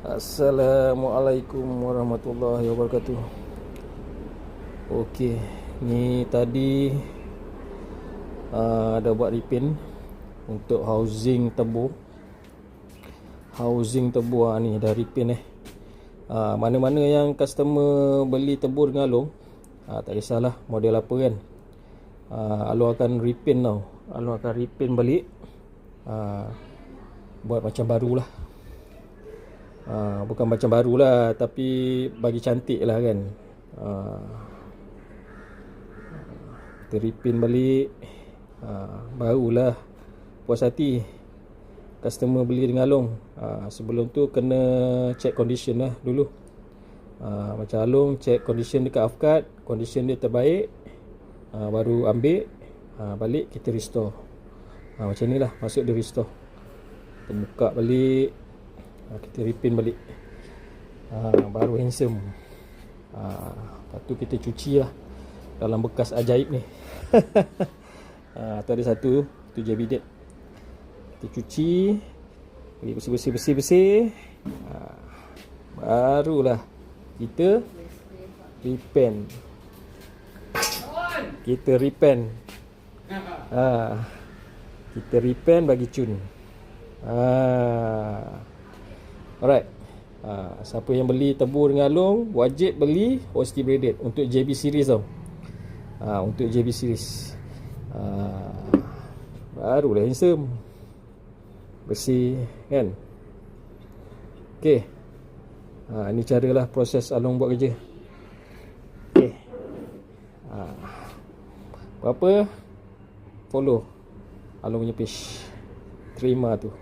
Assalamualaikum warahmatullahi wabarakatuh. Okey, ni tadi dah buat repaint untuk housing tebur. Housing tebur ni dah repaint mana-mana yang customer beli tebur dengan Along, tak kisahlah model apa kan, Along akan repaint tau. Along akan repaint balik, buat macam baru lah. Bukan macam baru lah, tapi bagi cantik lah kan. Kita repaint balik, barulah puas hati customer beli dengan Along. Sebelum tu kena check condition lah dulu. Macam Along check condition dekat Afkat, condition dia terbaik, baru ambil, balik kita restore. Macam ni lah maksud dia restore. Kita buka balik, kita repaint balik, baru handsome. Lepas tu kita cuci lah dalam bekas ajaib ni. Tu ada satu, tu JB Date. Kita cuci, bagi bersih-bersih, barulah kita repaint. Kita repaint bagi cun. Alright. Siapa yang beli tebur dengan Along wajib beli OST braided untuk JB series tau. Untuk JB series, barulah handsome, bersih kan. Okay, ni caralah proses Along buat kerja. Okay, apa-apa follow Along punya page, terima tu.